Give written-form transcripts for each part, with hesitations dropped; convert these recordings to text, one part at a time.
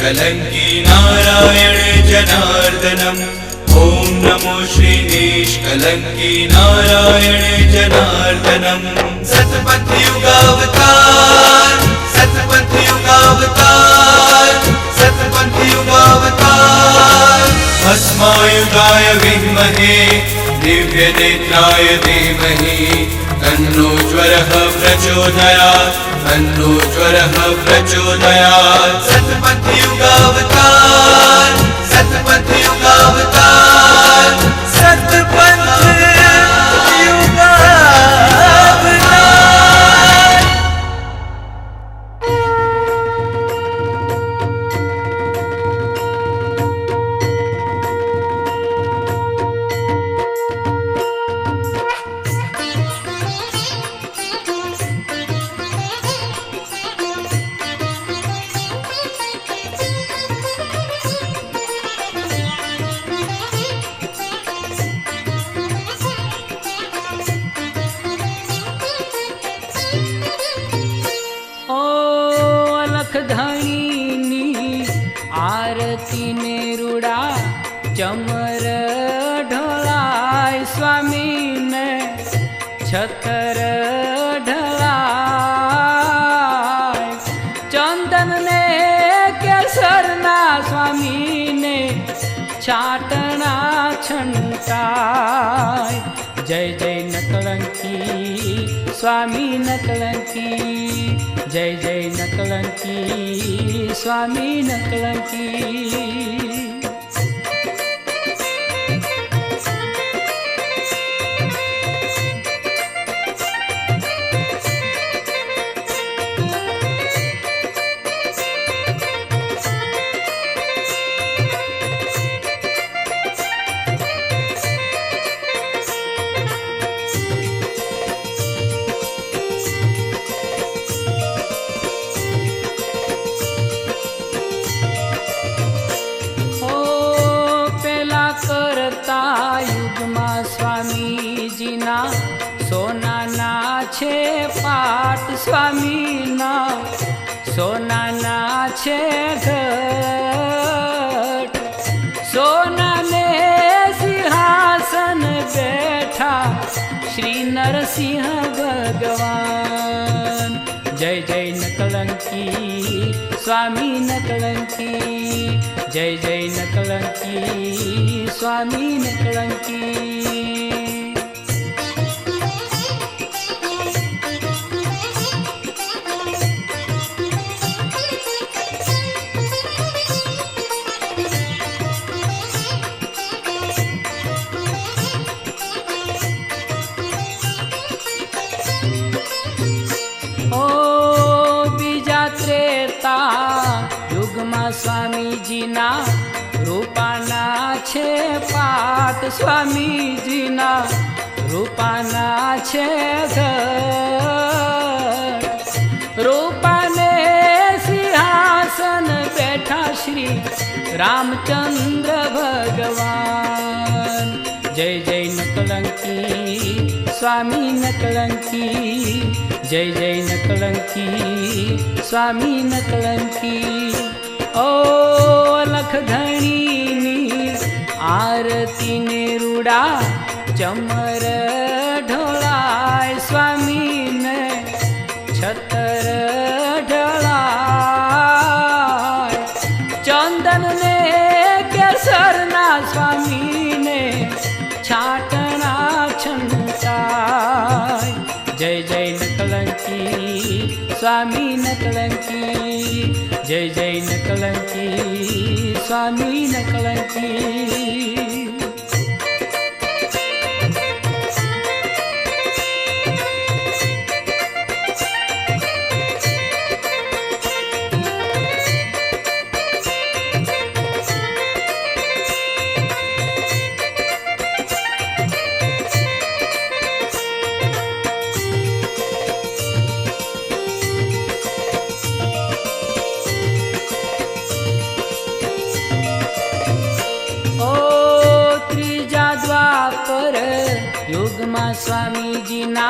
निष्कलङ्की नारायण जनार्दनम्। ॐ नमो श्री निष्कलङ्की नारायण जनार्दनम्। सतपथयुगावतार सतपथयुगावतार सतपथयुगावतार। भस्मायुगाय विद्महे दिव्यनेत्राय धीमहि तन्नो ज्वरः प्रचोदयात् तन्नो ज्वरः प्रचोदयात्। सतपथयुगावतार सतपथयुगावतार सतपथयुगावतार। आरती ने रूड़ा चमर ढोलाय स्वामी ने छतर ढलाय। चंदन ने केसरना स्वामी ने छाटना छंटाय। जय जय नकलंकी स्वामी नकलंकी जय जय नकलंकी स्वामी नकलंकी। युगमा स्वामी जीना सोना ना छे पाट स्वामी ना सोना ना छे घट। सोना ने सिंहासन बैठा श्री नरसिंह भगवान। जय जय नकलंकी स्वामी नकलंकी जय जय नकलंकी स्वामी नकलंकी। ओ बीजा त्रेता युगमा स्वामी जीना रूपाना छे पाट स्वामी जीना रूपाना छे घट। रूपाने सिंहासन बैठा श्री रामचंद्र भगवान। जय जय नकलंकी स्वामी नकलंकी जय जय नकलंकी स्वामी नकलंकी। ओ अलख धणी आरती ने रूड़ा चमर ढोलाय स्वामी ने छतर ढलाय। चंदन ने केसरना स्वामी ने छाटना छंटाय। जय जय नकलंकी स्वामी नकलंकी जय जय नकलंकी स्वामी नकलंकी। युगमा स्वामी जीना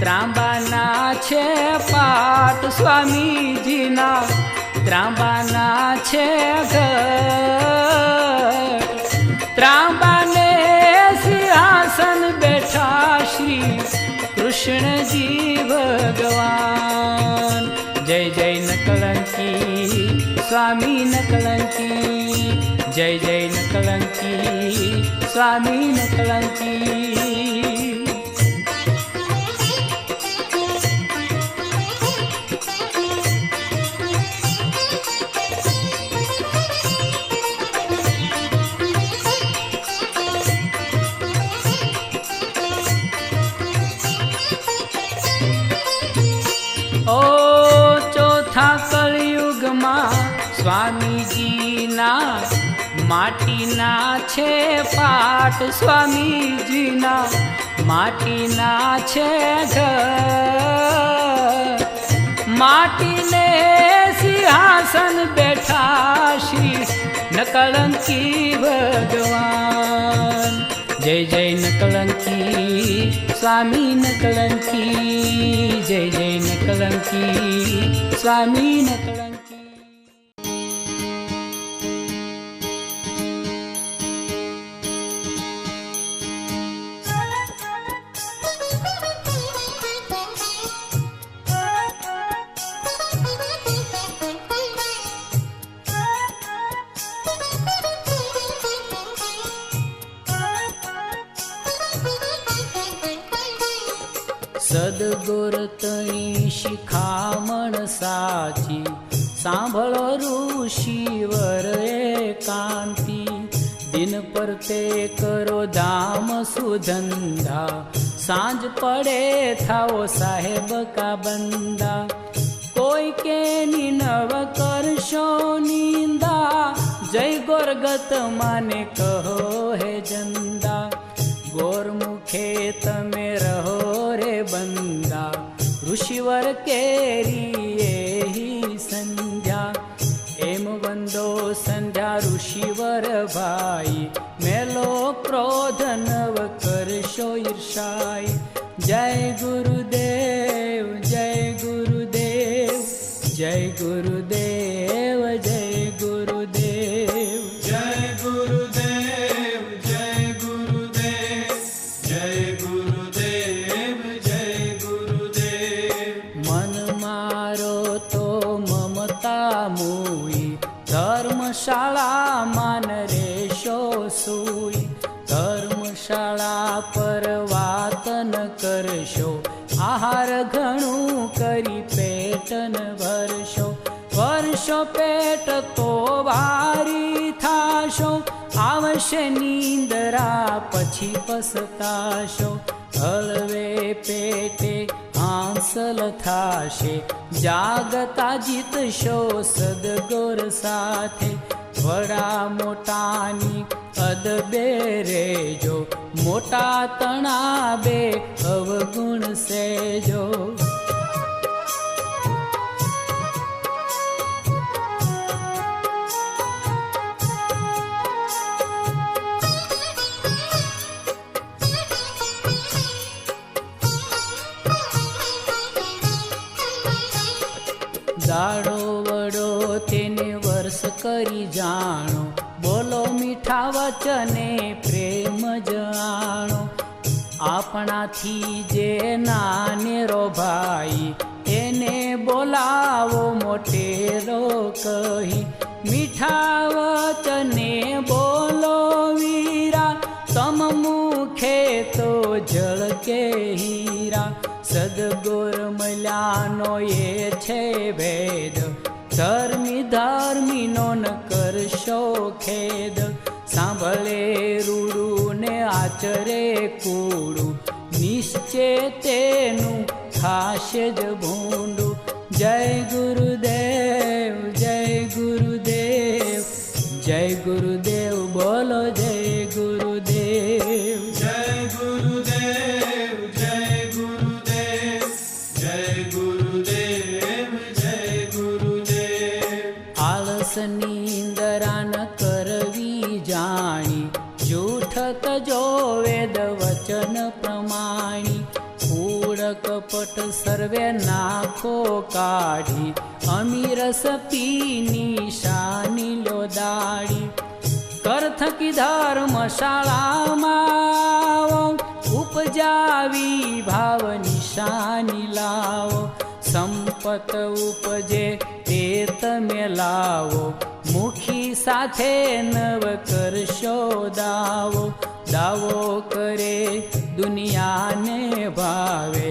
ત્રાંબાના છે પાટ સ્વામીજીના ત્રાંબાના છે ઘર, ત્રાંબાને સિંહાસન બેઠા શ્રી કૃષ્ણજી ભગવાન. જય જય નકલંકી સ્વામી નકલંકી, જય જય નકલંકી સ્વામી નકલંકી. ઓ ચોથા કળિયુગમાં સ્વામીજીના માટીના છે પાટ, સ્વામીજીના માટીના છે ઘર, માટીને સિંહાસન બેઠા શ્રી નકલંકી ભગવાન. જય જય નકલંકી સ્વામી નકલંકી, જય જય નકલંકી સ્વામી નકલંકી. સદગુર તણી શિખામણ સાચી, સાંભળો ઋષિવર એકાંતિ, દિન પર તે કરો ધામ સુધંધા, સાંજ પડે થાઓ સાહેબ કા બંદા, કોઈ કે નવ કરશો નિંદા, જય ગોરગત માને કહો હે જંદા, ગોરમુખે તમે રહો રે બંદા, ઋષિવર કેરી એહી સંધ્યા, એમ વંદો સંધ્યા ઋષિવર ભાઈ, મેલો ક્રોધ નવ કરશો ઈર્ષાઈ. જય ગુરુદેવ જય ગુરુદેવ, જય ગુરુદેવ જય ગુરુદેવ, જય ગુરુદેવ જય ગુરુદેવ, જય ગુરુદેવ જય ગુરુદેવ. મન મારો તો મમતા મૂઈ, ધર્મશાળા માન રેશો સૂઈ, ધર્મશાળા પર વાત ન કરશો, આહાર ઘણું કરી પેટ ન ભરશો, ભરશો પેટ તો ભારી થાશો, આવશે નીંદરા પછી પસતાશો, હળવે પેટે હાંસલ થાશે, જાગતા જીતશો સદગુર સાથે, વડા મોટાની અદબે રેજો, મોટા તણા બે અવગુણ સેજો. દાડો વડો તેને વર્ષ કરી જાણો, બોલો મીઠા વચને પ્રેમ જાણો, આપણાથી જે નાનેરો ભાઈ, એને બોલાવો મોટેરો કહી, મીઠા વચને બોલો વીરા, તમ મુખે તો ઝળકે હીરા, સદગુર મળ્યાનો એ છે ભેદ, ધર્મી ધર્મીનો ન કરશો ખેદ, સાંભળે રૂડું ને આચરે કૂડું, નિશ્ચે તેનું થાશે જ ભૂંડું. જય ગુરુદેવ જય ગુરુદેવ, જય ગુરુદેવ બોલો જય ગુરુદેવ, જય ગુરુદેવ જય ગુરુદેવ, જય ગુરુદેવ જય ગુરુદેવ. આળસ નીંદરા ન કરવી જાણી, જૂઠ તજો વેદ વચન પ્રમાણી, કૂડ કપટ કપટ સર્વે નાખો કાઢી, અમીરસ પીની શાની લો દાડી. કર થકી ધર્મશાળામાં ઉપજાવી ભાવ નિશાની લાવો. સંપત ઉપજે તે તમે લાવો, મુખી સાથે નવ કરશો દાવો. દાવો કરે દુનિયાને ભાવે,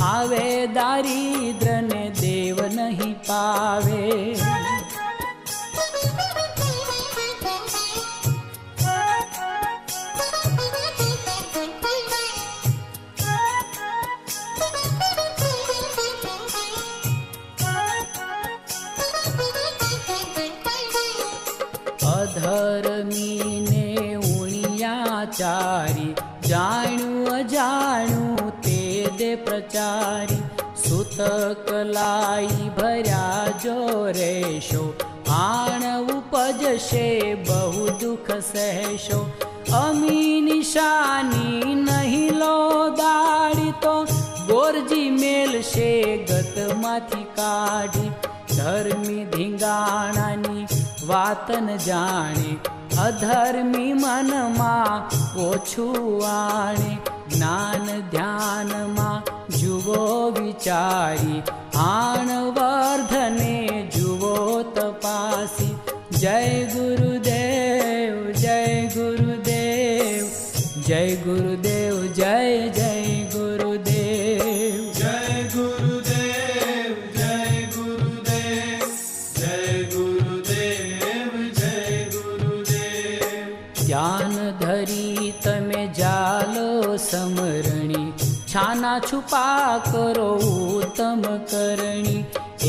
આવે દારિદ્રને દેવ નહીં પાવે. અધર્મીને ઉણિયાચારી, જાણ્યું અજાણ્યું તે દે પ્રચારી. સુત કલાઈ ભર્યા જો રહેશો, આણ ઉપજશે બહુ દુઃખ સહેશો. અમી નિશાની નહીં લો દાડી, તો ગોરજી મેલશે ગતમાંથી કાઢી. ધર્મી ધીંગાણાની વાત ન જાણે, અધર્મી મનમાં ઓછું આણે. જ્ઞાન ધ્યાનમાં જુઓ વિચારી, આણ વર્ધને જુઓ તપાસી. જય ગુરુદેવ જય ગુરુદેવ, જય ગુરુદેવ જય જય ગુરુદેવ. જય ગુરુદેવ જય ગુરુદેવ, જય ગુરુદેવ જય ગુરુદેવ. ધ્યાન ધરી તમે જાલો સમરણી, છાના છુપા કરો ઉત્તમ કરણી.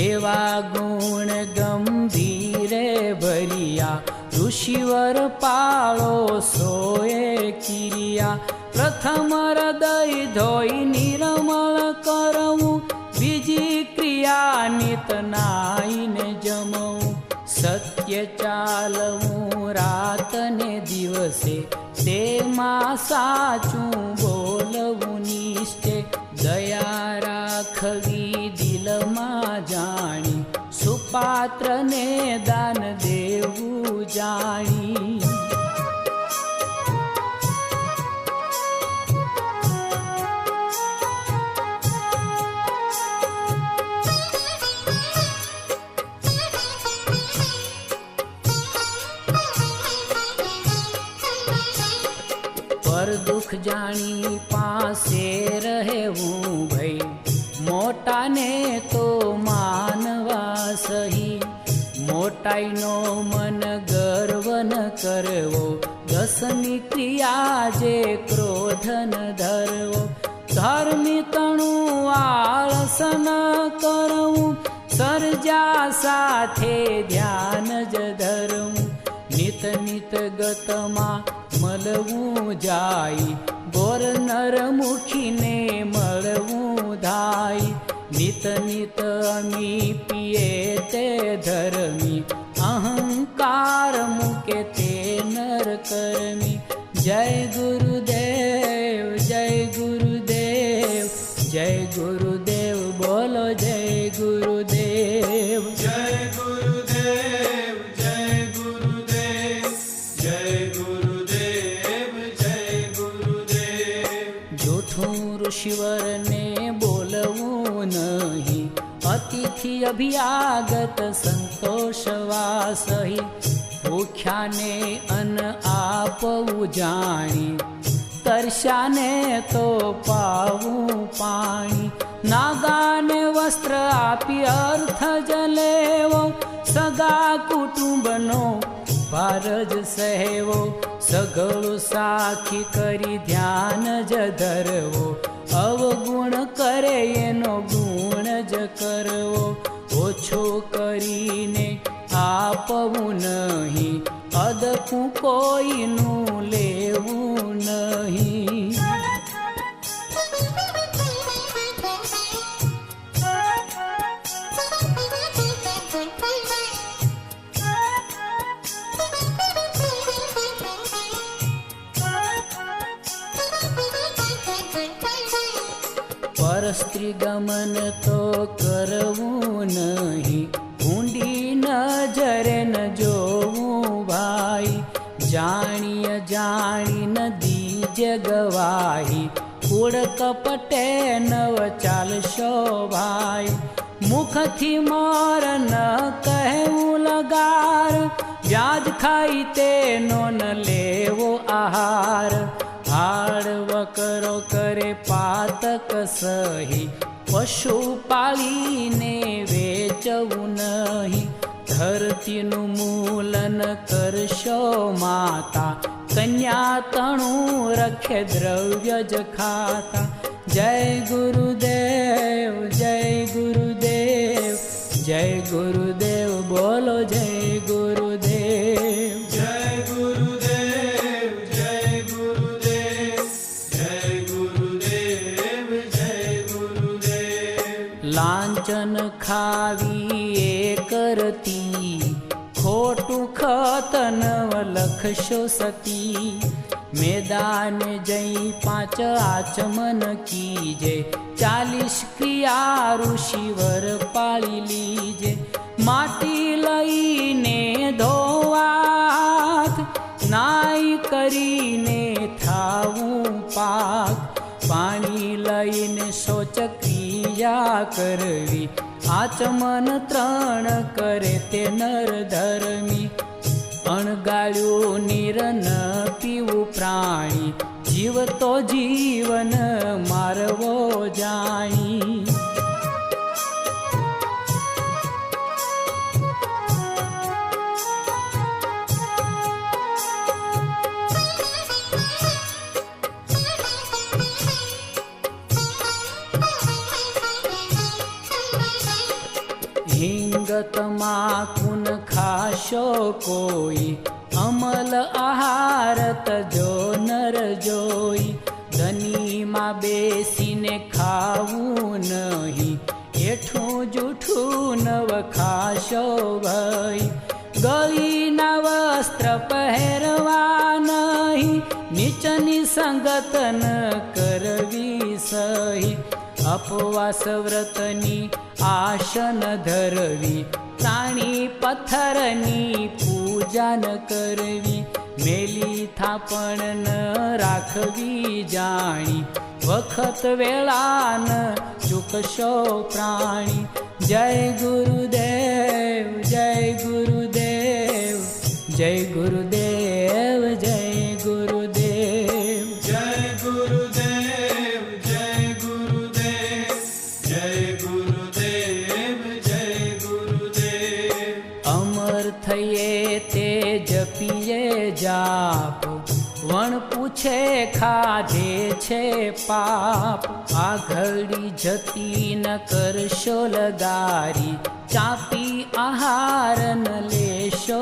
એવા ગુણ ગંભીરે ભર્યા, ઋષિવર પાળો સોએ કિરિયા. પ્રથમ હૃદય ધોઈ નિર્મળ કરવું, બીજી ક્રિયા નિત નાઈને જમવું. સત્ય ચાલવું રાત ને દિવસે, તેમાં સાચું બોલવું નિશ્ચય. દયા રાખવી દિલમાં જાણી, સુપાત્રને દાન દેવું જાણી. પર દુઃખ જાણી પાસે રહેવું ભઈ, મોટાને તો માનવા સહી. મોટાઈનો મન ગર્વ ન કરવો, દસની ક્રિયા જે ક્રોધ ન ધરવો. ધર્મી તણું આળસ ન કરવું, સર્જા સાથે ધ્યાન જ ધરવું. નિત નિત ગતમાં મળવું જાય, ગોર નર મુખીને મળવું ધાય. નિત નિત અમી પીએ તે ધર્મી, અહંકાર મૂકે તે નર કર્મી. જય ગુરુદેવ જય ગુરુદેવ, જય ગુરુદેવ બોલો જય ગુરુદેવ. જય ગુરુદેવ જય ગુરુદેવ, જય ગુરુદેવ જય ગુરુદેવ. જૂઠું ઋષિવરને બોલવું નહીં, અતિથિ અભિયાગત સંતોષવા સહી. ભૂખ્યાને અન્ન આપવું જાણી, તરસ્યાને તો પાવું પાણી. નાગાને વસ્ત્ર આપી અર્થ જ લેવો, સગા કુટુંબનો ભાર જ સહેવો. સઘળું સાખી કરી ધ્યાન જ ધરવો, અવગુણ કરે એનો ગુણ જ કરવો. ઓછો કરીને આપવું નહીં, અદકું કોઈનું લેવું નહીં. પર સ્ત્રી ગમન તો કરવું નહીં, ઊંડી નજરે ન જોવું ભાઈ. જાણીય જાણી નદી જે ગવાહી, કુળ કપટે નવ ચાલશો ભાઈ. મુખથી મોર ન કહેવું લગાર, વ્યાજ ખાઈ તેનો ન લેવો આહાર. હાડ વકરો કરે પાતક સહી, પશુ પાળીને વેચવું નહીં. ધરતીનું મૂલન કરશો માતા, કન્યા તણું રખે દ્રવ્ય જ ખાતા. જય ગુરુદેવ જય ગુરુદેવ, જય ગુરુદેવ બોલો જય ગુરુદેવ. જય ગુરુદેવ જય ગુરુદેવ, જય ગુરુદેવ જય ગુરુદેવ. લાંચન ખાવી એ કરતી, ખોટું ખતનવ લખશો સતી. મેદાન જઈ 5 આચમન કીજે, 40 ક્રિયા ઋષિવર પાળી લીજે. માટી લઈને ધોવાથ, નાઈ કરીને થાવું પાક. પાણી લઈને શૌચ ક્રિયા કરવી, આચમન 3 કરે તે નર ધર્મી. અણગાળ્યું નીર ન પીવું પ્રાણી, જીવ તો જીવન મારવો જાણી. હિંગ તમાકુન ખાશો કોઈ, અમલ આહાર તજો નર જોઈ. ધનીમાં બેસીને ખાવું નહીં, એઠું જૂઠું નવ ખાશો ભાઈ. ગળીના વસ્ત્ર પહેરવા નહીં, નીચની સંગત ન કરવી સહી. અપવાસ વ્રતની આસન ધરવી, પ્રાણી પથ્થરની પૂજા ન કરવી. મેલી થાપણ ન રાખવી જાણી, વખત વેળા ન ચૂકશો પ્રાણી. જય ગુરુદેવ જય ગુરુદેવ, જય ગુરુદેવ જય ગુરુદેવ. જય ગુરુદેવ જય ગુરુદેવ, જય ગુરુદેવ જય ગુરુદેવ. અમર થઈએ તે જપીએ જાપ, વણ પૂછે ખાધે છે પાપ. આ ઘડી જતી ન કરશો લગારી, ચાપી આહાર ન લેશો